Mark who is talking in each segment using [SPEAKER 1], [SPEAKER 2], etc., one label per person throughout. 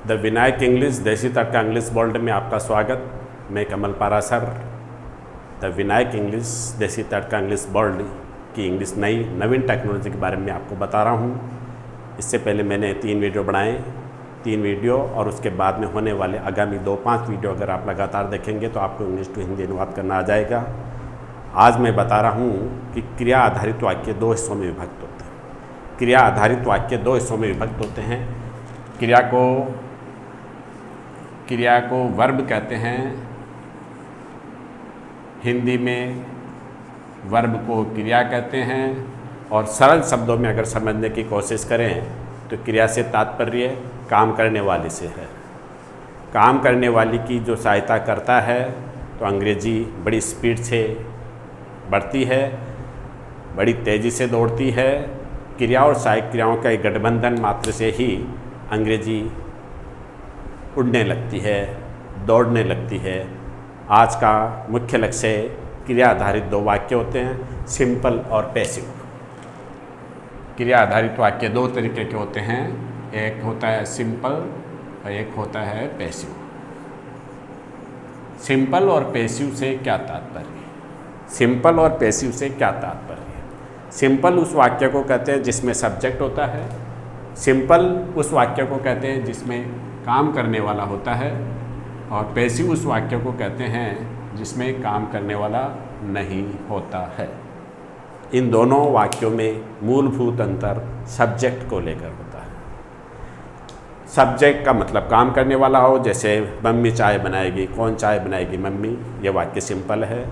[SPEAKER 1] The Vinayak English देसी तड़का English world में आपका स्वागत। मैं कमल पारासर द विनायक इंग्लिश देसी तड़का इंग्लिश वर्ल्ड की इंग्लिश नवीन टेक्नोलॉजी के बारे में आपको बता रहा हूँ। इससे पहले मैंने 3 वीडियो बनाए, 3 वीडियो और उसके बाद में होने वाले आगामी 2-5 वीडियो अगर आप लगातार देखेंगे तो आपको इंग्लिश टू हिंदी अनुवाद करना आ जाएगा। आज मैं बता रहा हूँ कि क्रिया आधारित वाक्य 2 हिस्सों में विभक्त होते हैं। क्रिया आधारित वाक्य 2 हिस्सों में विभक्त होते हैं। क्रिया को वर्ब कहते हैं, हिंदी में वर्ब को क्रिया कहते हैं। और सरल शब्दों में अगर समझने की कोशिश करें तो क्रिया से तात्पर्य काम करने वाले से है। काम करने वाली की जो सहायता करता है तो अंग्रेजी बड़ी स्पीड से बढ़ती है, बड़ी तेज़ी से दौड़ती है। क्रिया और सहायक क्रियाओं का एक गठबंधन मात्र से ही अंग्रेजी उड़ने लगती है, दौड़ने लगती है। आज का मुख्य लक्ष्य क्रिया आधारित 2 वाक्य होते हैं, सिंपल और पैसिव। क्रिया आधारित वाक्य 2 तरीके के होते हैं, एक होता है सिंपल और एक होता है पैसिव। सिंपल और पैसिव से क्या तात्पर्य? सिंपल और पैसिव से क्या तात्पर्य? सिंपल उस वाक्य को कहते हैं जिसमें सब्जेक्ट होता है। सिंपल उस वाक्य को कहते हैं जिसमें काम करने वाला होता है। और पैसिव उस वाक्य को कहते हैं जिसमें काम करने वाला नहीं होता है। इन दोनों वाक्यों में मूलभूत अंतर सब्जेक्ट को लेकर होता है। सब्जेक्ट का मतलब काम करने वाला हो, जैसे मम्मी चाय बनाएगी, कौन चाय बनाएगी? मम्मी। ये वाक्य सिंपल है।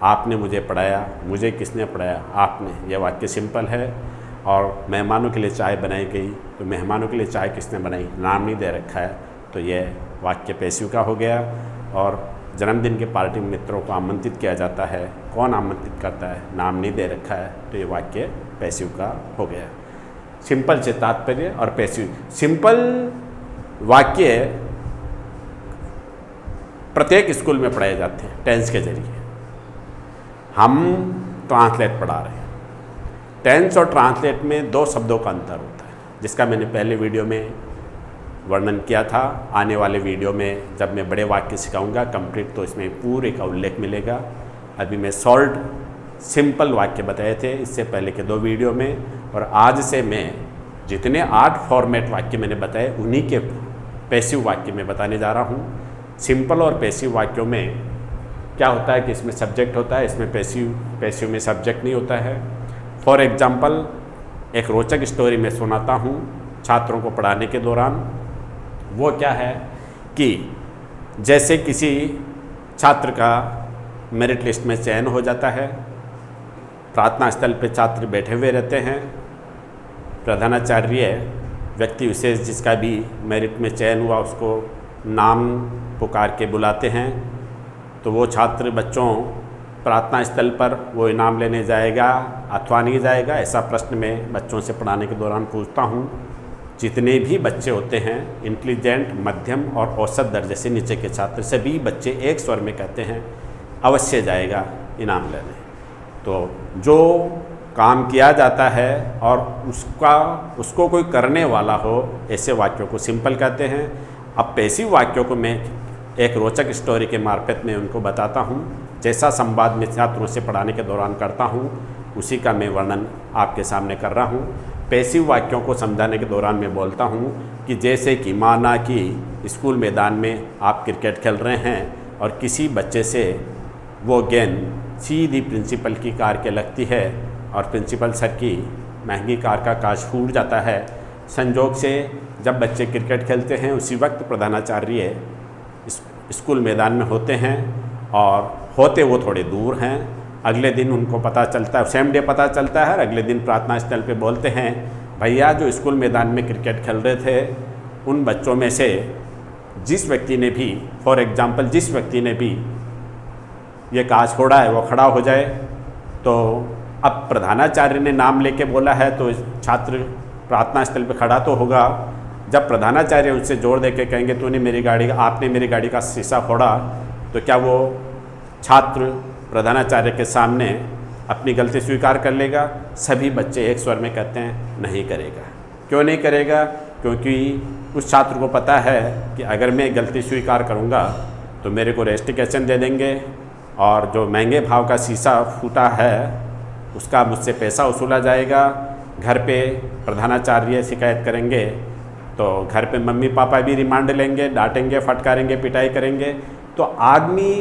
[SPEAKER 1] आपने मुझे पढ़ाया, मुझे किसने पढ़ाया? आपने। यह वाक्य सिंपल है। और मेहमानों के लिए चाय बनाई गई, तो मेहमानों के लिए चाय किसने बनाई? नाम नहीं दे रखा है, तो यह वाक्य पैसिव का हो गया। और जन्मदिन के पार्टी में मित्रों को आमंत्रित किया जाता है, कौन आमंत्रित करता है? नाम नहीं दे रखा है, तो ये वाक्य पैसिव का हो गया। सिंपल से तात्पर्य और पैसिव। सिंपल वाक्य प्रत्येक स्कूल में पढ़ाए जाते हैं टेंस के जरिए। हम ट्रांसलेट पढ़ा रहे हैं। टेंस और ट्रांसलेट में 2 शब्दों का अंतर होता है, जिसका मैंने पहले वीडियो में वर्णन किया था। आने वाले वीडियो में जब मैं बड़े वाक्य सिखाऊंगा कंप्लीट, तो इसमें पूरे का उल्लेख मिलेगा। अभी मैं शॉर्ट सिंपल वाक्य बताए थे इससे पहले के 2 वीडियो में। और आज से मैं जितने 8 फॉर्मेट वाक्य मैंने बताए उन्हीं के पैसिव वाक्य में बताने जा रहा हूँ। सिंपल और पैसिव वाक्यों में क्या होता है कि इसमें सब्जेक्ट होता है, इसमें पैसिव में सब्जेक्ट नहीं होता है। फॉर एग्जाम्पल, एक रोचक स्टोरी मैं सुनाता हूँ छात्रों को पढ़ाने के दौरान। वो क्या है कि जैसे किसी छात्र का मेरिट लिस्ट में चयन हो जाता है, प्रार्थना स्थल पे छात्र बैठे हुए रहते हैं। प्रधानाचार्य व्यक्ति विशेष जिसका भी मेरिट में चयन हुआ उसको नाम पुकार के बुलाते हैं। तो वो छात्र बच्चों प्रार्थना स्थल पर वो इनाम लेने जाएगा अथवा नहीं जाएगा, ऐसा प्रश्न मैं बच्चों से पढ़ाने के दौरान पूछता हूँ। जितने भी बच्चे होते हैं, इंटेलिजेंट, मध्यम और औसत दर्जे से नीचे के छात्र, सभी बच्चे एक स्वर में कहते हैं अवश्य जाएगा इनाम लेने। तो जो काम किया जाता है और उसको कोई करने वाला हो, ऐसे वाक्यों को सिंपल कहते हैं। अब पैसिव वाक्यों को मैं एक रोचक स्टोरी के मार्फत में उनको बताता हूँ। जैसा संवाद में छात्रों से पढ़ाने के दौरान करता हूँ, उसी का मैं वर्णन आपके सामने कर रहा हूँ। पैसिव वाक्यों को समझाने के दौरान मैं बोलता हूँ कि जैसे कि माना कि स्कूल मैदान में आप क्रिकेट खेल रहे हैं और किसी बच्चे से वो गेंद सीधी प्रिंसिपल की कार के लगती है और प्रिंसिपल सर की महंगी कार का कांच फूट जाता है। संजोग से जब बच्चे क्रिकेट खेलते हैं उसी वक्त प्रधानाचार्य स्कूल मैदान में होते हैं और होते वो थोड़े दूर हैं। अगले दिन उनको पता चलता है, सेम डे पता चलता है। अगले दिन प्रार्थना स्थल पे बोलते हैं, भैया जो स्कूल मैदान में क्रिकेट खेल रहे थे उन बच्चों में से जिस व्यक्ति ने भी, फॉर एग्जांपल जिस व्यक्ति ने भी ये कांच फोड़ा है वो खड़ा हो जाए। तो अब प्रधानाचार्य ने नाम लेके बोला है तो छात्र प्रार्थना स्थल पे खड़ा तो होगा। जब प्रधानाचार्य उनसे जोर दे के कहेंगे आपने मेरी गाड़ी का शीशा फोड़ा, तो क्या वो छात्र प्रधानाचार्य के सामने अपनी गलती स्वीकार कर लेगा? सभी बच्चे एक स्वर में कहते हैं नहीं करेगा। क्यों नहीं करेगा? क्योंकि उस छात्र को पता है कि अगर मैं गलती स्वीकार करूँगा तो मेरे को रेस्टिकेशन दे देंगे और जो महंगे भाव का शीशा फूटा है उसका मुझसे पैसा वसूला जाएगा, घर पे प्रधानाचार्य शिकायत करेंगे तो घर पे मम्मी पापा भी रिमांड लेंगे, डांटेंगे, फटकारेंगे, पिटाई करेंगे। तो आदमी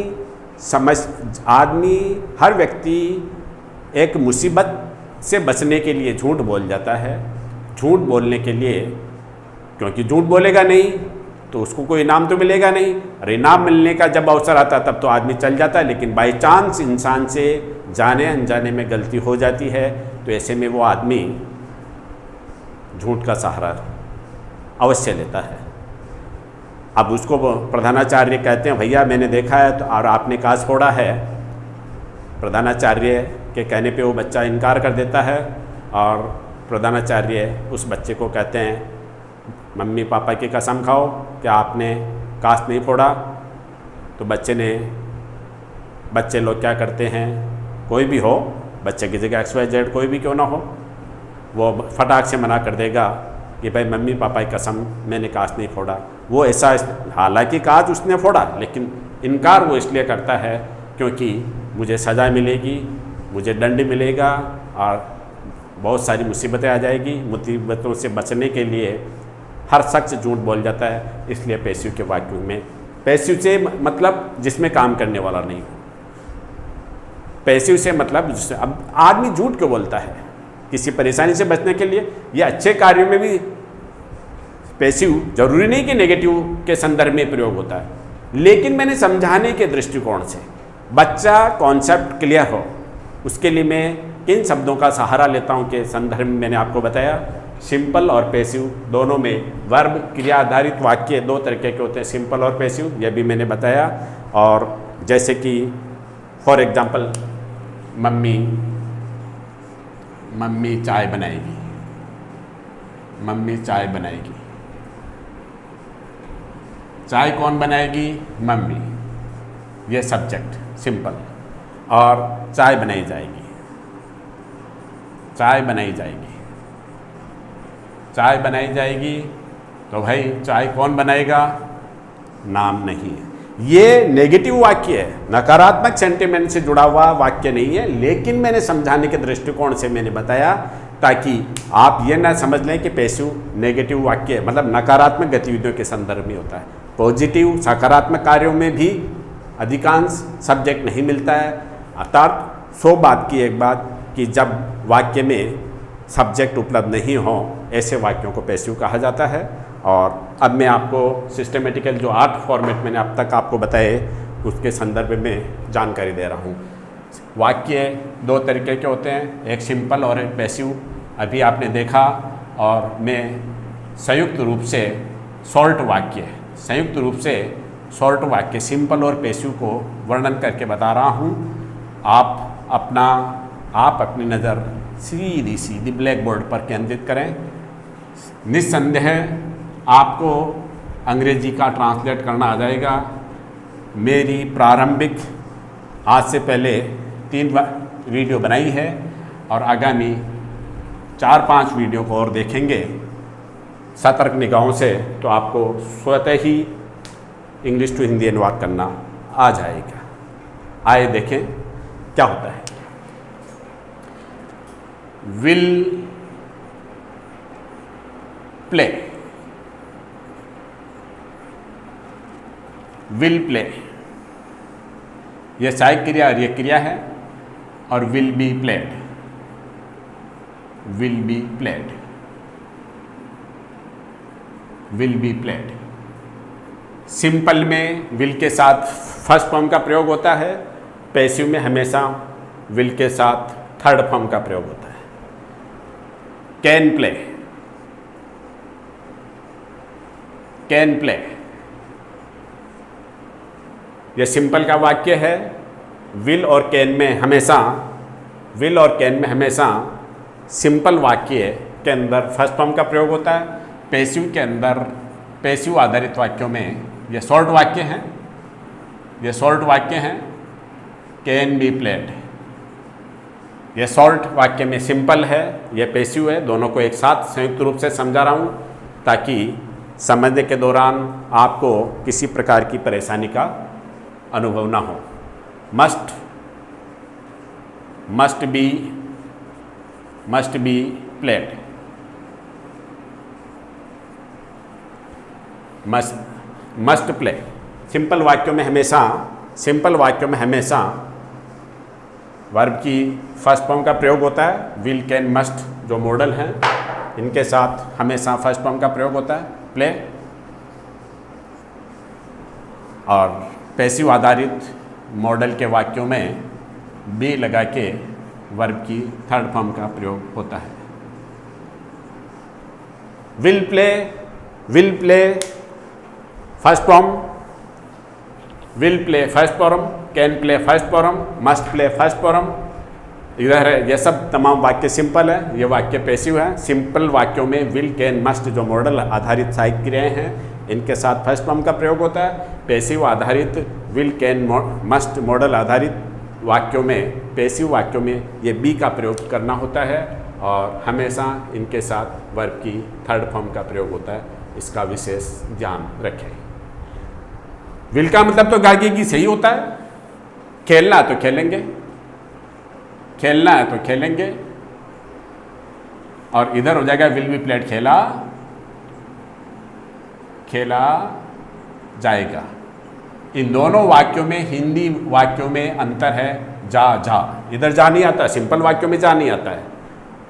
[SPEAKER 1] हर व्यक्ति एक मुसीबत से बचने के लिए झूठ बोल जाता है। झूठ बोलने के लिए, क्योंकि झूठ बोलेगा नहीं तो उसको कोई इनाम तो मिलेगा नहीं, और इनाम मिलने का जब अवसर आता तब तो आदमी चल जाता है। लेकिन बाई चांस इंसान से जाने अनजाने में गलती हो जाती है तो ऐसे में वो आदमी झूठ का सहारा अवश्य लेता है। अब उसको प्रधानाचार्य कहते हैं भैया मैंने देखा है तो और आपने काज फोड़ा है। प्रधानाचार्य के कहने पे वो बच्चा इनकार कर देता है और प्रधानाचार्य उस बच्चे को कहते हैं मम्मी पापा की कसम खाओ कि आपने कास्ट नहीं फोड़ा। तो बच्चे लोग क्या करते हैं, कोई भी हो, बच्चे की जगह XYZ कोई भी क्यों ना हो, वो फटाक से मना कर देगा कि भाई मम्मी पापा की कसम मैंने कास्ट नहीं फोड़ा। वो ऐसा, हालांकि काज उसने फोड़ा लेकिन इनकार वो इसलिए करता है क्योंकि मुझे सज़ा मिलेगी, मुझे दंड मिलेगा और बहुत सारी मुसीबतें आ जाएगी। मुसीबतों से बचने के लिए हर शख्स झूठ बोल जाता है। इसलिए पैसिव के वाक्यों में, पैसिव से मतलब जिसमें काम करने वाला नहीं हो, पैसिव से मतलब जिससे, अब आदमी झूठ क्यों बोलता है किसी परेशानी से बचने के लिए। ये अच्छे कार्यों में भी पैसिव जरूरी नहीं कि नेगेटिव के संदर्भ में प्रयोग होता है, लेकिन मैंने समझाने के दृष्टिकोण से बच्चा कॉन्सेप्ट क्लियर हो उसके लिए मैं किन शब्दों का सहारा लेता हूँ के संदर्भ में मैंने आपको बताया। सिंपल और पैसिव दोनों में वर्ब क्रिया आधारित वाक्य दो तरीके के होते हैं, सिंपल और पैसिव, यह भी मैंने बताया। और जैसे कि फॉर एग्जांपल मम्मी चाय बनाएगी, मम्मी चाय बनाएगी। चाय कौन बनाएगी? मम्मी, ये सब्जेक्ट सिंपल। और चाय बनाई जाएगी, चाय बनाई जाएगी, चाय बनाई जाएगी। तो भाई चाय कौन बनाएगा? नाम नहीं है। ये नेगेटिव वाक्य है, नकारात्मक सेंटिमेंट से जुड़ा हुआ वाक्य नहीं है, लेकिन मैंने समझाने के दृष्टिकोण से मैंने बताया ताकि आप ये ना समझ लें कि पैसिव नेगेटिव वाक्य मतलब नकारात्मक गतिविधियों के संदर्भ में होता है। पॉजिटिव सकारात्मक कार्यों में भी अधिकांश सब्जेक्ट नहीं मिलता है। अर्थात 100 बात की एक बात कि जब वाक्य में सब्जेक्ट उपलब्ध नहीं हो ऐसे वाक्यों को पैसिव कहा जाता है। और अब मैं आपको सिस्टमेटिकल जो 8 फॉर्मेट मैंने अब तक आपको बताए उसके संदर्भ में जानकारी दे रहा हूँ। वाक्य 2 तरीके के होते हैं, एक सिंपल और एक पैसिव। अभी आपने देखा और मैं संयुक्त रूप से शॉर्ट वाक्य सिंपल और पैसिव को वर्णन करके बता रहा हूँ। आप अपनी नज़र सीधी ब्लैक बोर्ड पर केंद्रित करें। निस्संदेह आपको अंग्रेजी का ट्रांसलेट करना आ जाएगा। मेरी प्रारंभिक आज से पहले 3 वीडियो बनाई है और आगामी 4-5 वीडियो को और देखेंगे सतर्क निगाहों से, तो आपको स्वतः ही इंग्लिश टू हिंदी अनुवाद करना आ जाएगा। आइए देखें क्या होता है। विल प्ले, विल प्ले, यह सहायक क्रिया और यह क्रिया है। और will be played, will be played, will be played. Simple में विल के साथ फर्स्ट फॉर्म का प्रयोग होता है, पैसिव में हमेशा विल के साथ थर्ड फॉर्म का प्रयोग होता है। कैन प्ले, कैन प्ले, यह सिंपल का वाक्य है। विल और कैन में हमेशा सिंपल वाक्य के अंदर फर्स्ट फॉर्म का प्रयोग होता है। पैसिव के अंदर, पैसिव आधारित वाक्यों में ये शॉर्ट वाक्य हैं, कैन बी प्लेड। यह शॉर्ट वाक्य में सिंपल है, यह पैसिव है, दोनों को एक साथ संयुक्त रूप से समझा रहा हूँ ताकि समझने के दौरान आपको किसी प्रकार की परेशानी का अनुभव ना हो। Must be played, must play. Simple वाक्यों में हमेशा वर्ब की फर्स्ट फॉर्म का प्रयोग होता है। विल, कैन, मस्ट जो मॉडल हैं इनके साथ हमेशा फर्स्ट फॉर्म का प्रयोग होता है प्ले। और पैसिव आधारित मॉडल के वाक्यों में बी लगा के वर्ब की थर्ड फॉर्म का प्रयोग होता है। Will play first form, will play first form, can play first form, must play first form. इधर है, ये सब तमाम वाक्य सिंपल है, ये वाक्य पैसिव है। सिंपल वाक्यों में विल, कैन, मस्ट जो मॉडल आधारित सहायक क्रियाएं हैं इनके साथ फर्स्ट फॉर्म का प्रयोग होता है। पैसिव आधारित विल, कैन, मस्ट मॉडल आधारित वाक्यों में, पैसिव वाक्यों में ये बी का प्रयोग करना होता है और हमेशा इनके साथ वर्ब की थर्ड फॉर्म का प्रयोग होता है। इसका विशेष ध्यान रखें। विल का मतलब तो गागी की सही होता है, खेलना है तो खेलेंगे, खेलना है तो खेलेंगे। और इधर हो जाएगा विल बी प्लेड, खेला जाएगा। इन दोनों वाक्यों में, हिंदी वाक्यों में अंतर है। जा, इधर जा नहीं आता, सिंपल वाक्यों में जा नहीं आता है,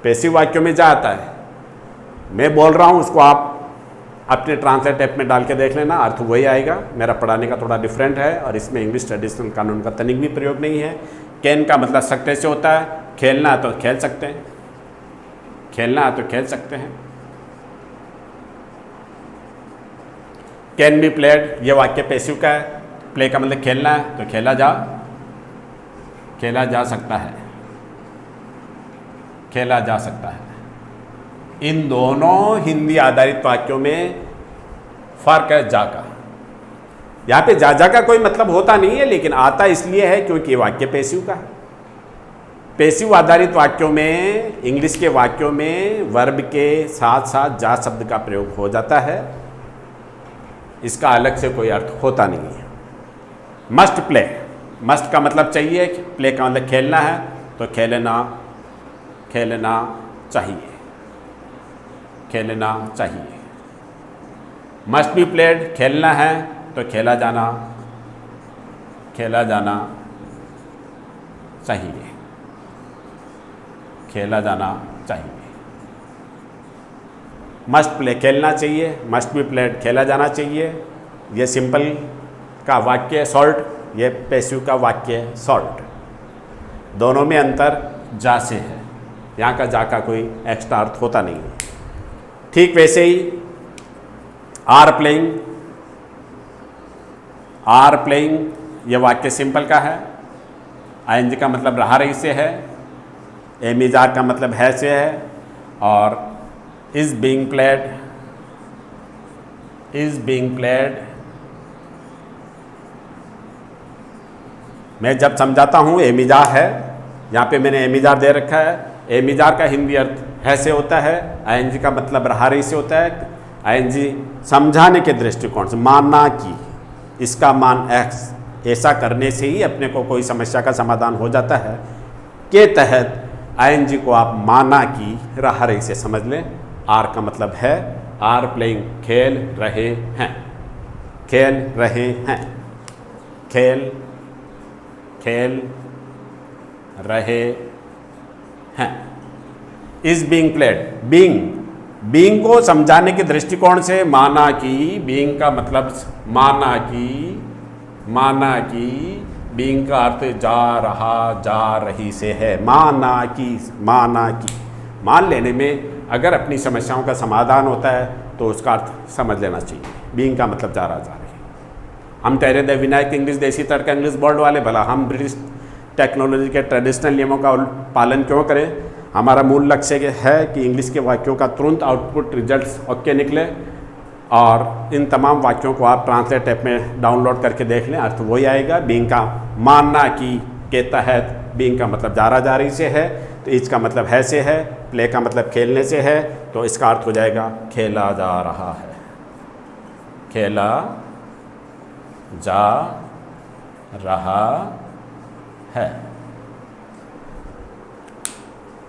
[SPEAKER 1] पैसिव वाक्यों में जा आता है। मैं बोल रहा हूँ उसको आप अपने ट्रांसलेट ऐप में डाल के देख लेना, अर्थ वही आएगा। मेरा पढ़ाने का थोड़ा डिफरेंट है और इसमें इंग्लिश ट्रेडिशनल कानून का तनिक भी प्रयोग नहीं है। कैन का मतलब सकते से होता है, खेलना है तो खेल सकते हैं, खेलना है तो खेल सकते हैं। कैन बी प्लेड, ये वाक्य पैसिव का है। प्ले का मतलब खेलना है तो खेला जा सकता है, खेला जा सकता है। इन दोनों हिंदी आधारित वाक्यों में फर्क है जा का। यहाँ पे जा का कोई मतलब होता नहीं है, लेकिन आता इसलिए है क्योंकि वाक्य पैसिव का है। पैसिव आधारित वाक्यों में, इंग्लिश के वाक्यों में वर्ब के साथ साथ जा शब्द का प्रयोग हो जाता है, इसका अलग से कोई अर्थ होता नहीं है। मस्ट प्ले, मस्ट का मतलब चाहिए, प्ले का मतलब खेलना है तो खेलना चाहिए। मस्ट बी प्लेड, खेलना है तो खेला जाना चाहिए, मस्ट प्ले खेलना चाहिए, मस्ट बी प्लेड खेला जाना चाहिए। ये सिंपल का वाक्य शॉर्ट, ये पैसिव का वाक्य शॉर्ट। दोनों में अंतर जा से है, यहाँ का जा का कोई एक्स्ट्रा अर्थ होता नहीं है। ठीक वैसे ही आर प्लेइंग ये वाक्य सिंपल का है। आईएनजी का मतलब रहा रही से है, एमिजार का मतलब है से है, और इज बीइंग प्लेड मैं जब समझाता हूँ एमिजार है, यहाँ पे मैंने एमिजार दे रखा है। एमिजार का हिंदी अर्थ है से होता है, आईएनजी का मतलब रहा रही से होता है। आईएनजी समझाने के दृष्टिकोण से, माना कि इसका मान एक्स, ऐसा करने से ही अपने को कोई समस्या का समाधान हो जाता है के तहत आईएनजी को आप माना कि रहा रही से समझ लें। आर का मतलब है, आर प्लेइंग खेल रहे हैं, इज बीइंग प्लेड, बीइंग को समझाने के दृष्टिकोण से माना कि, बीइंग का मतलब माना कि बीइंग का अर्थ जा रही से है। माना कि मान लेने में अगर अपनी समस्याओं का समाधान होता है तो उसका अर्थ समझ लेना चाहिए। बीइंग का मतलब जा रही। हम ठहरे द विनायक इंग्लिश देसी तड़का इंग्लिश बोर्ड वाले, भला हम ब्रिटिश टेक्नोलॉजी के ट्रेडिशनल नियमों का पालन क्यों करें। हमारा मूल लक्ष्य है कि इंग्लिश के वाक्यों का तुरंत आउटपुट रिजल्ट्स ओके निकले, और इन तमाम वाक्यों को आप ट्रांसलेट ऐप में डाउनलोड करके देख लें, अर्थ वही आएगा। बीइंग का मानना कि के तहत, बीइंग का मतलब जा रही से है, तो इज का मतलब है से है, प्ले का मतलब खेलने से है, तो इसका अर्थ हो जाएगा खेला जा रहा है। खेला जा रहा है।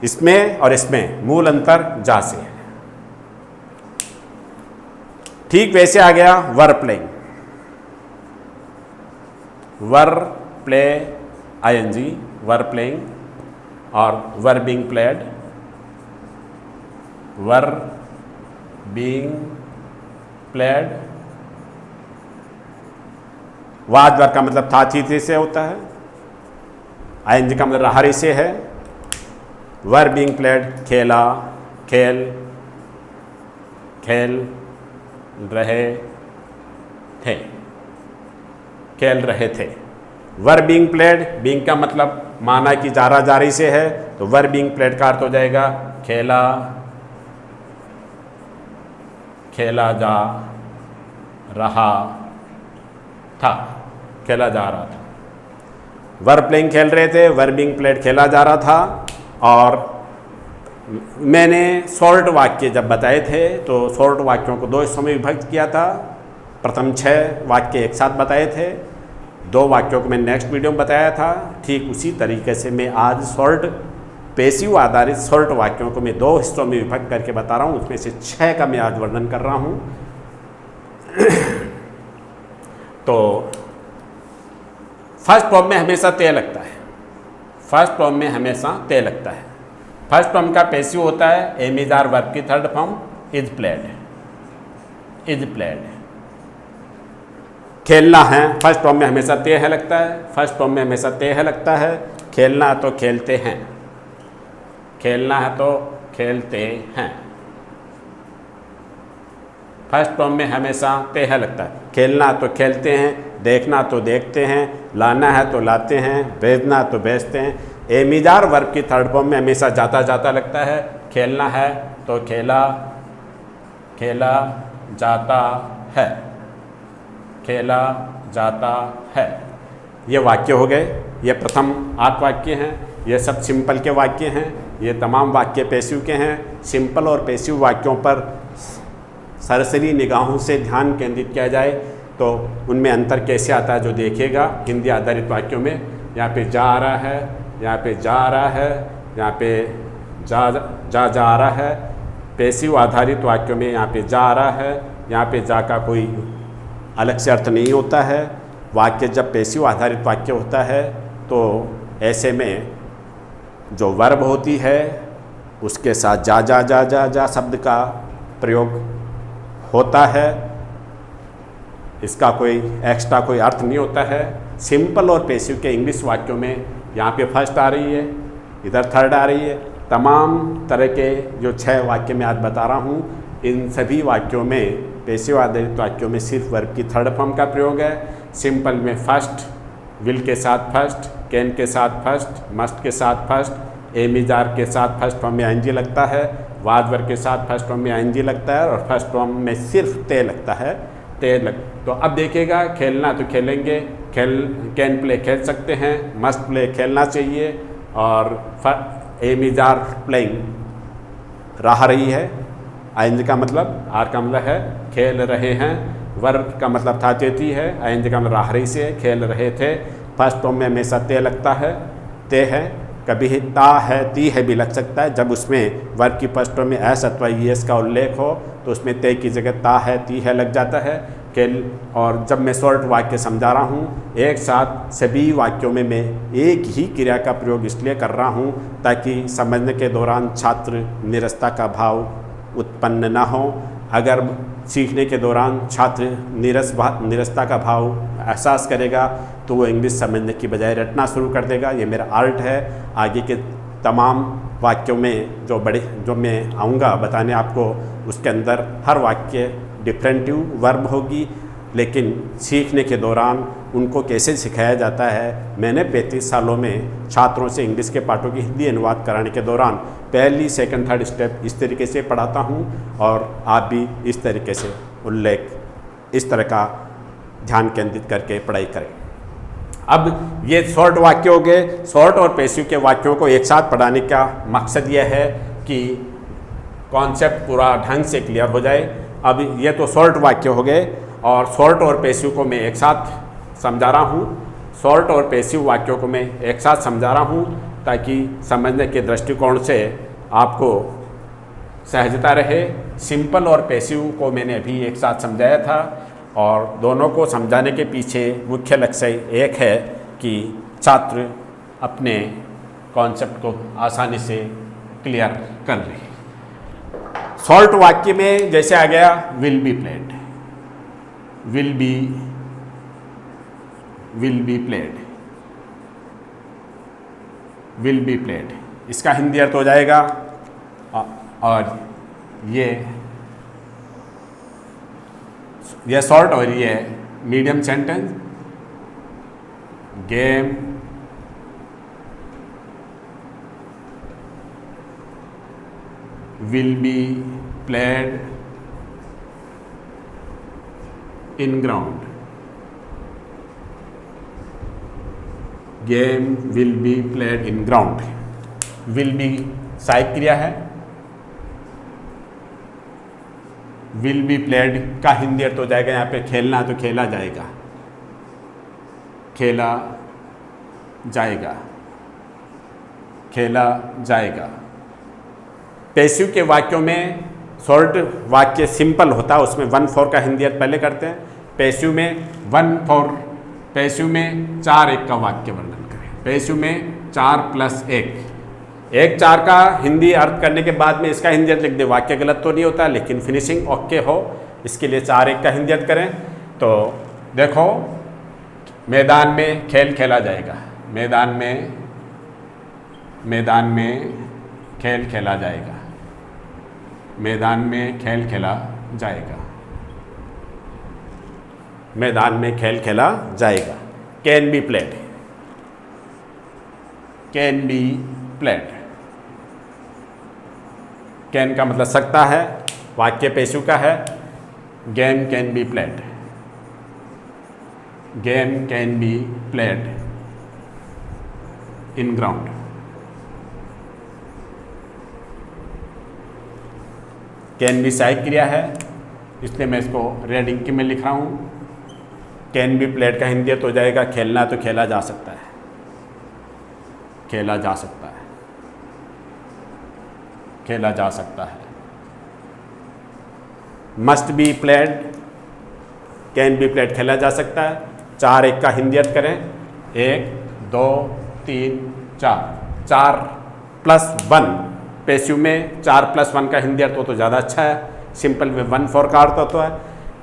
[SPEAKER 1] इसमें और इसमें मूल अंतर जा से है। ठीक वैसे आ गया were playing. Were play I N G, were playing और were being played. Were being played was were का मतलब था थी से होता है, आईएनजी का मतलब रहा से है। वर बीइंग प्लेड खेला, खेल, खेल रहे थे, खेल रहे थे। वर बीइंग प्लेड, बीइंग का मतलब माना कि जा रहा जारी से है, तो वर बीइंग प्लेड का अर्थ हो जाएगा खेला, खेला जा रहा था, खेला जा रहा था। वर प्लेइंग खेल रहे थे, वर बीइंग प्लेड खेला जा रहा था। और मैंने शॉर्ट वाक्य जब बताए थे तो शॉर्ट वाक्यों को 2 हिस्सों में विभक्त किया था। प्रथम 6 वाक्य एक साथ बताए थे, 2 वाक्यों को मैं नेक्स्ट वीडियो में बताया था। ठीक उसी तरीके से मैं आज शॉर्ट पैसिव आधारित शॉर्ट वाक्यों को मैं 2 हिस्सों में विभक्त करके बता रहा हूँ। उसमें से 6 का मैं आज वर्णन कर रहा हूँ। तो फर्स्ट फॉर्म में हमेशा ते लगता है, फर्स्ट फॉर्म में हमेशा ते लगता है। फर्स्ट फॉर्म का पैसिव होता है एम इज आर वर्ब की third form is played, is played. खेलना है फर्स्ट फॉर्म में हमेशा ते है लगता है, फर्स्ट फॉर्म में हमेशा ते है लगता है। खेलना है तो खेलते हैं, खेलना है तो खेलते हैं। फर्स्ट फॉर्म में हमेशा ते है लगता है। खेलना तो खेलते हैं, देखना तो देखते हैं, लाना है तो लाते हैं, भेजना तो भेजते हैं। एमिजार वर्ब की थर्ड फॉर्म में हमेशा जाता जाता लगता है। खेलना है तो खेला, खेला जाता है, खेला जाता है। ये वाक्य हो गए, ये प्रथम 8 वाक्य हैं। ये सब सिंपल के वाक्य हैं, ये तमाम वाक्य पैसिव के हैं। सिंपल और पैसिव वाक्यों पर सरसरी निगाहों से ध्यान केंद्रित किया जाए तो उनमें अंतर कैसे आता है जो देखेगा हिंदी आधारित वाक्यों में। यहाँ पे जा रहा है, यहाँ पे जा रहा है, यहाँ पे जा रहा है। पैसिव आधारित वाक्यों में यहाँ पे जा रहा है, यहाँ पे जा का कोई अलग से अर्थ नहीं होता है। वाक्य जब पैसिव आधारित वाक्य होता है तो ऐसे में जो वर्ब होती है उसके साथ जा शब्द का प्रयोग होता है। इसका कोई एक्स्ट्रा कोई अर्थ नहीं होता है। सिंपल और पैसिव के इंग्लिश वाक्यों में यहाँ पे फर्स्ट आ रही है, इधर थर्ड आ रही है। तमाम तरह के जो 6 वाक्य मैं आज बता रहा हूँ, इन सभी वाक्यों में पैसिव आधारित वाक्यों में सिर्फ वर्ब की थर्ड फॉर्म का प्रयोग है। सिंपल में फर्स्ट, विल के साथ फर्स्ट, कैन के साथ फर्स्ट, मस्ट के साथ फर्स्ट, एम इज आर के साथ फर्स्ट फॉर्म में आईएनजी लगता है, वाज वर्ब के साथ फर्स्ट फॉर्म में आईएनजी लगता है और फर्स्ट फॉर्म में सिर्फ ते लगता है, ते लग। तो अब देखिएगा, खेलना तो खेलेंगे, कैन प्ले खेल सकते हैं, मस्ट प्ले खेलना चाहिए, और एम इज आर प्लेइंग रहा रही है। आईएनजी का मतलब, आर का मतलब है खेल रहे हैं, वर्ब का मतलब था तेती है, आईएनजी का मतलब रहा रही से, खेल रहे थे। फर्स्ट फॉर्म में हमेशा ते लगता है, ते है। कभी ता है, ती है भी लग सकता है जब उसमें वर्ब की फर्स्ट फॉर्म में एस अथवा ईएस का उल्लेख हो तो उसमें ते की जगह ता है, ती है लग जाता है। खेल, और जब मैं शॉर्ट वाक्य समझा रहा हूँ, एक साथ सभी वाक्यों में मैं एक ही क्रिया का प्रयोग इसलिए कर रहा हूँ ताकि समझने के दौरान छात्र निरस्ता का भाव उत्पन्न ना हो। अगर सीखने के दौरान छात्र निरस्ता का भाव एहसास करेगा तो वो इंग्लिश समझने की बजाय रटना शुरू कर देगा। ये मेरा आर्ट है। आगे के तमाम वाक्यों में जो मैं आऊँगा बताने आपको, उसके अंदर हर वाक्य डिफरेंटिव वर्ब होगी, लेकिन सीखने के दौरान उनको कैसे सिखाया जाता है, मैंने 35 सालों में छात्रों से इंग्लिश के पाठों की हिंदी अनुवाद कराने के दौरान पहली, सेकंड, थर्ड स्टेप इस तरीके से पढ़ाता हूँ और आप भी इस तरीके से उल्लेख, इस तरह का ध्यान केंद्रित करके पढ़ाई करें। अब ये शॉर्ट वाक्य हो गए। शॉर्ट और पैसिव के वाक्यों को एक साथ पढ़ाने का मकसद यह है कि कॉन्सेप्ट पूरा ढंग से क्लियर हो जाए। अब ये तो शॉर्ट वाक्य हो गए। और शॉर्ट और पैसिव को मैं एक साथ समझा रहा हूँ। शॉर्ट और पैसिव वाक्यों को मैं एक साथ समझा रहा हूँ ताकि समझने के दृष्टिकोण से आपको सहजता रहे। सिंपल और पैसिव को मैंने अभी एक साथ समझाया था और दोनों को समझाने के पीछे मुख्य लक्ष्य एक है कि छात्र अपने कॉन्सेप्ट को आसानी से क्लियर कर ले। शॉर्ट वाक्य में जैसे आ गया will be played, will be played, will be played, इसका हिंदी अर्थ हो जाएगा। और ये शॉर्ट और ये medium sentence, game will be played in ground, game will be played in ground। will be सहायक क्रिया है। will be played का हिंदी अर्थ हो जाएगा यहाँ पे खेलना, तो खेला जाएगा, खेला जाएगा, खेला जाएगा। पैसिव के वाक्यों में शॉर्ट वाक्य सिंपल होता है, उसमें 1 4 का हिंदी अर्थ पहले करते हैं। पैसिव में 1 4, पैसिव में 4 1 का वाक्य वर्णन करें। पैसिव में 4 + 1 4 का हिंदी अर्थ करने के बाद में इसका हिंदी अर्थ लिख दे, वाक्य गलत तो नहीं होता लेकिन फिनिशिंग ओके हो, इसके लिए 4 1 का हिंदी अर्थ करें। तो देखो, मैदान में खेल खेला जाएगा, मैदान में खेल खेला जाएगा, मैदान में खेल खेला जाएगा, मैदान में खेल खेला जाएगा। Can be played, can be played, can का मतलब सकता है, वाक्य पैसिव का है। Game can be played, game can be played in ground. Can be सहायक क्रिया है, इसलिए मैं इसको रेड इंक में लिख रहा हूँ। कैन बी प्लेड का हिंदी अर्थ हो जाएगा खेलना, तो खेला जा सकता है, खेला जा सकता है, खेला जा सकता है। Must be played, can be played खेला जा सकता है। 4 1 का हिंदी अर्थ करें, 1 2 3 4, 4 + 1। पैसिव में 4 + 1 का हिंदी अर्थ हो तो ज़्यादा अच्छा है। सिंपल में 1 4 का अर्थ होता है।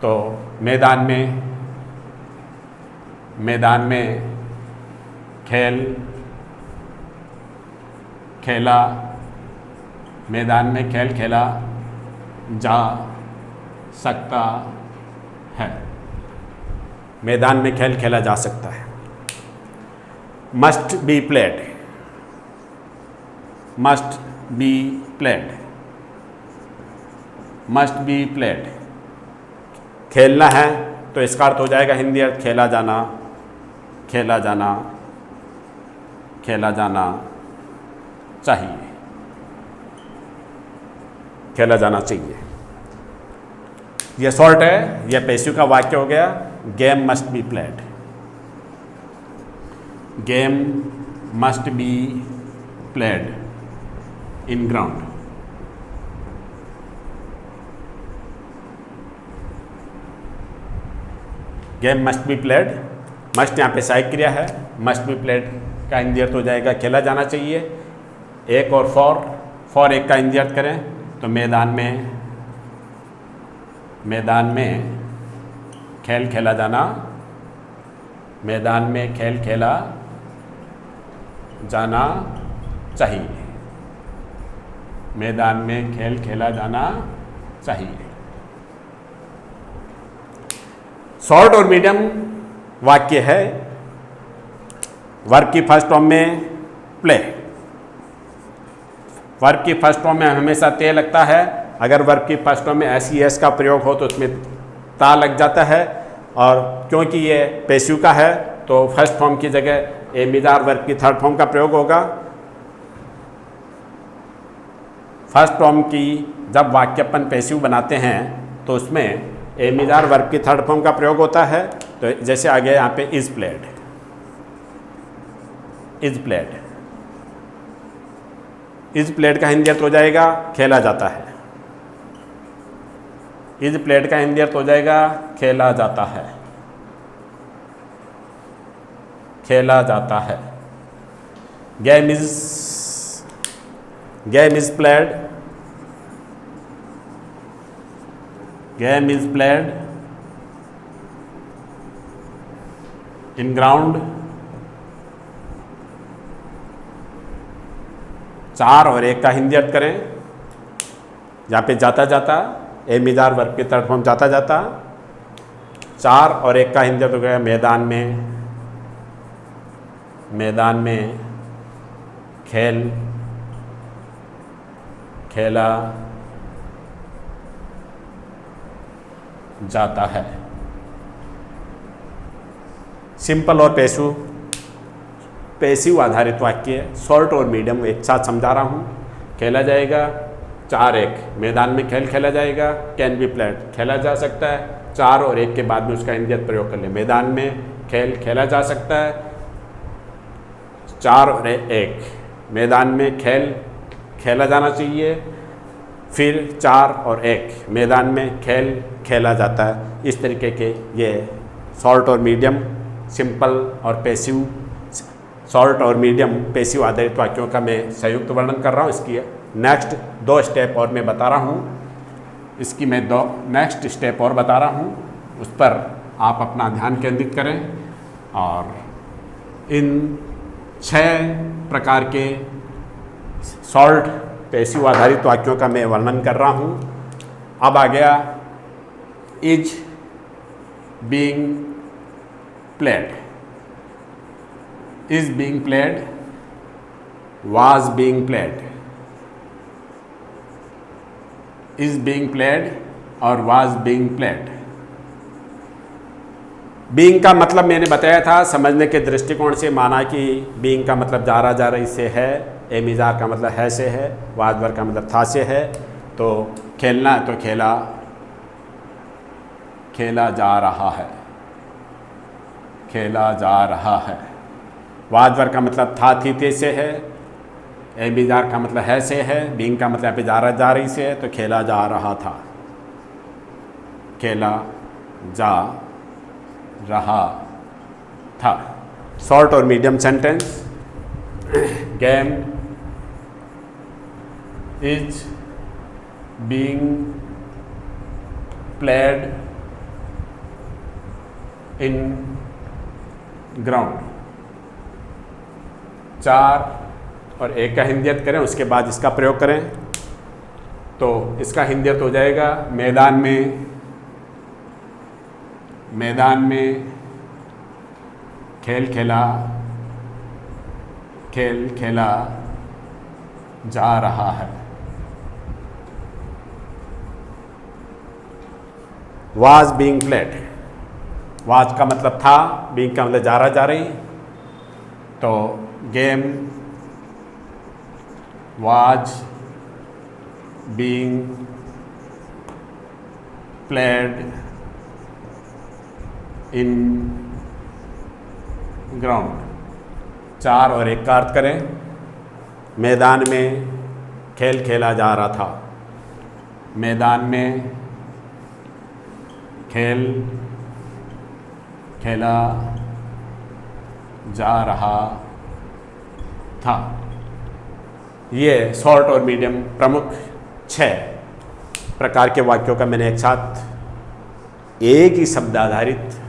[SPEAKER 1] तो मैदान में खेल खेला, मैदान में खेल खेला जा सकता है, मैदान में खेल खेला जा सकता है। Must be played, must be played, must be played, खेलना है तो इसका अर्थ हो जाएगा हिंदी अर्थ खेला जाना, खेला जाना, खेला जाना चाहिए, खेला जाना चाहिए। यह शॉर्ट है, यह पैसिव का वाक्य हो गया। Game must be played, game must be played in ground. Game must be played, must यहाँ पे सहायक क्रिया है। मस्ट बी प्लेड का हिंदी अर्थ हो जाएगा खेला जाना चाहिए। 1 और 4 1 का हिंदी अर्थ करें तो मैदान में खेल खेला जाना, मैदान में खेल खेला जाना चाहिए, मैदान में खेल खेला जाना चाहिए। शॉर्ट और मीडियम वाक्य है। वर्ब की फर्स्ट फॉर्म में प्ले, वर्ब की फर्स्ट फॉर्म में हमेशा ते लगता है। अगर वर्ब की फर्स्ट फॉर्म में एस का प्रयोग हो तो उसमें ता लग जाता है, और क्योंकि ये पैसिव का है तो फर्स्ट फॉर्म की जगह एमिजार वर्ब की थर्ड फॉर्म का प्रयोग होगा। फर्स्ट फॉर्म की जब वाक्य अपन पैसिव बनाते हैं तो उसमें एम इज आर वर्ब की थर्ड फॉर्म का प्रयोग होता है। तो जैसे आ गया यहाँ पे is played, is played, is played का हिंदी अर्थ हो जाएगा खेला जाता है। इज प्लेड का हिंदी अर्थ हो जाएगा खेला जाता है, खेला जाता है। Game is played, game is played in ground. 4 और 1 का हिंदी अर्थ करें। यहाँ पे जाता जाता, एम इज आर वर्ब की थर्ड फॉर्म जाता जाता। 4 और 1 का हिंदी अर्थ हो गया मैदान में, मैदान में खेल, खेला जाता है। सिंपल और पैसिव आधारित वाक्य, शॉर्ट और मीडियम एक साथ समझा रहा हूँ। खेला जाएगा 4-1, मैदान में खेल खेला जाएगा, कैन बी प्लेड, खेला जा सकता है। 4 और 1 के बाद में उसका हिंदी अर्थ प्रयोग कर ले, मैदान में खेल खेला जा सकता है। 4 और 1, मैदान में खेल खेला जाना चाहिए। फिर 4 और 1, मैदान में खेल खेला जाता है। इस तरीके के ये शॉर्ट और मीडियम, सिंपल और पैसिव, शॉर्ट और मीडियम पैसिव आधारित वाक्यों का मैं संयुक्त वर्णन कर रहा हूँ। इसकी नेक्स्ट 2 स्टेप और मैं बता रहा हूँ, इसकी मैं 2 नेक्स्ट स्टेप और बता रहा हूँ, उस पर आप अपना ध्यान केंद्रित करें। और इन 6 प्रकार के शॉर्ट पैसिव आधारित वाक्यों का मैं वर्णन कर रहा हूँ। अब आ गया is being played, is being played, was being played, is being played और वाज बीइंग प्लेड। बीइंग का मतलब मैंने बताया था समझने के दृष्टिकोण से, माना कि बीइंग का मतलब जा रही से है, एम इज आर का मतलब है से है, वाज वर्ब का मतलब था से है। तो खेलना तो खेला, खेला जा रहा है, खेला जा रहा है। वाज वर्ब का मतलब था थी ते से है, एम इज आर का मतलब है से है, बीइंग का मतलब यहाँ पे जा रही से है। तो खेला जा रहा था, खेला जा रहा था। शॉर्ट और medium sentence, game is being played in ground. 4 और 1 का हिंदी अर्थ करें, उसके बाद इसका प्रयोग करें। तो इसका हिंदी अर्थ हो जाएगा मैदान में, मैदान में खेल खेला, खेल खेला जा रहा है। वाज बीइंग प्लेड, वाज का मतलब था, बीइंग का मतलब जा रही। तो game was being played in ground. 4 और 1 का अर्थ करें, मैदान में खेल खेला जा रहा था, मैदान में खेल खेला जा रहा था। ये शॉर्ट और मीडियम प्रमुख 6 प्रकार के वाक्यों का मैंने एक साथ एक ही शब्द आधारित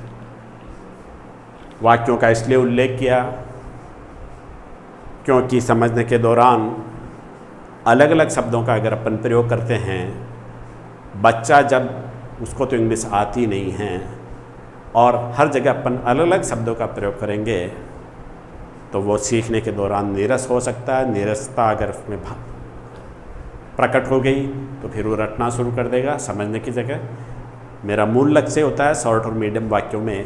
[SPEAKER 1] वाक्यों का इसलिए उल्लेख किया क्योंकि समझने के दौरान अलग अलग शब्दों का अगर अपन प्रयोग करते हैं, बच्चा जब उसको तो इंग्लिश आती नहीं है और हर जगह अपन अलग अलग शब्दों का प्रयोग करेंगे तो वो सीखने के दौरान नीरस हो सकता है। नीरसता अगर उसमें प्रकट हो गई तो फिर वो रटना शुरू कर देगा समझने की जगह। मेरा मूल लक्ष्य होता है शॉर्ट और मीडियम वाक्यों में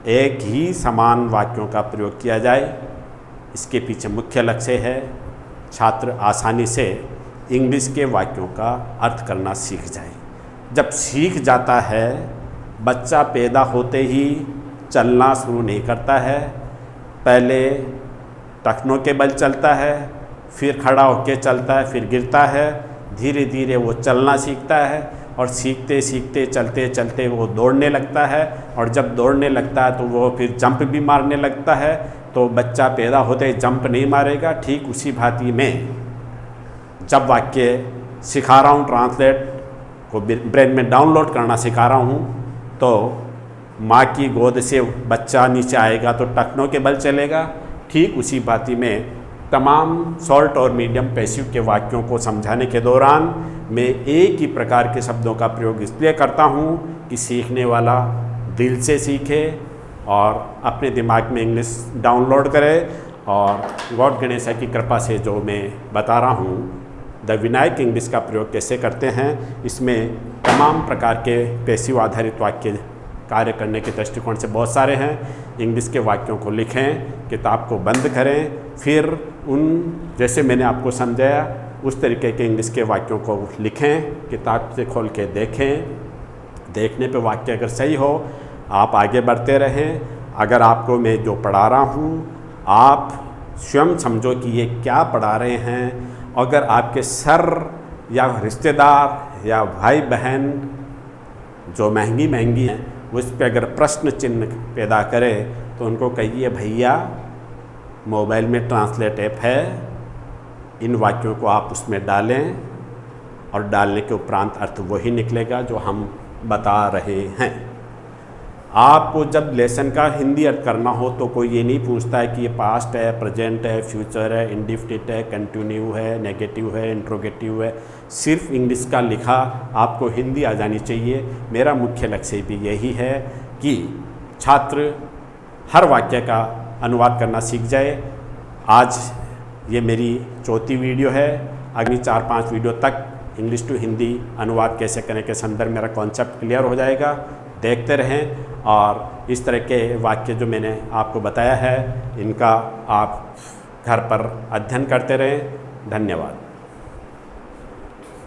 [SPEAKER 1] एक ही समान वाक्यों का प्रयोग किया जाए। इसके पीछे मुख्य लक्ष्य है छात्र आसानी से इंग्लिश के वाक्यों का अर्थ करना सीख जाए। जब सीख जाता है, बच्चा पैदा होते ही चलना शुरू नहीं करता है, पहले टखनों के बल चलता है, फिर खड़ा होकर चलता है, फिर गिरता है, धीरे धीरे वो चलना सीखता है और सीखते सीखते चलते चलते वो दौड़ने लगता है, और जब दौड़ने लगता है तो वो फिर जंप भी मारने लगता है। तो बच्चा पैदा होते ही जंप नहीं मारेगा। ठीक उसी भांति में जब वाक्य सिखा रहा हूँ, ट्रांसलेट को ब्रेन में डाउनलोड करना सिखा रहा हूँ, तो माँ की गोद से बच्चा नीचे आएगा तो टखनों के बल चलेगा। ठीक उसी भांति में तमाम शॉर्ट और मीडियम पैसिव के वाक्यों को समझाने के दौरान मैं एक ही प्रकार के शब्दों का प्रयोग इसलिए करता हूँ कि सीखने वाला दिल से सीखे और अपने दिमाग में इंग्लिश डाउनलोड करे। और गॉड गणेश की कृपा से जो मैं बता रहा हूँ द विनायक इंग्लिश का प्रयोग कैसे करते हैं, इसमें तमाम प्रकार के पैसिव आधारित वाक्य कार्य करने के दृष्टिकोण से बहुत सारे हैं। इंग्लिश के वाक्यों को लिखें, किताब को बंद करें, फिर उन जैसे मैंने आपको समझाया उस तरीके के इंग्लिश के वाक्यों को लिखें, किताब से खोल के देखें। देखने पे वाक्य अगर सही हो आप आगे बढ़ते रहें। अगर आपको मैं जो पढ़ा रहा हूँ आप स्वयं समझो कि ये क्या पढ़ा रहे हैं। अगर आपके सर या रिश्तेदार या भाई बहन जो महंगी हैं उस पर अगर प्रश्न चिन्ह पैदा करे तो उनको कहिए भैया मोबाइल में ट्रांसलेट ऐप है, इन वाक्यों को आप उसमें डालें और डालने के उपरांत अर्थ वही निकलेगा जो हम बता रहे हैं। आपको जब लेसन का हिंदी अर्थ करना हो तो कोई ये नहीं पूछता है कि ये पास्ट है, प्रेजेंट है, फ्यूचर है, इंडिफिनिट है, कंटिन्यू है, नेगेटिव है, इंट्रोगेटिव है। सिर्फ इंग्लिश का लिखा आपको हिंदी आ जानी चाहिए। मेरा मुख्य लक्ष्य भी यही है कि छात्र हर वाक्य का अनुवाद करना सीख जाए। आज ये मेरी चौथी वीडियो है। अगली 4-5 वीडियो तक इंग्लिश टू हिंदी अनुवाद कैसे करें के संदर्भ मेरा कॉन्सेप्ट क्लियर हो जाएगा। देखते रहें और इस तरह के वाक्य जो मैंने आपको बताया है इनका आप घर पर अध्ययन करते रहें। धन्यवाद।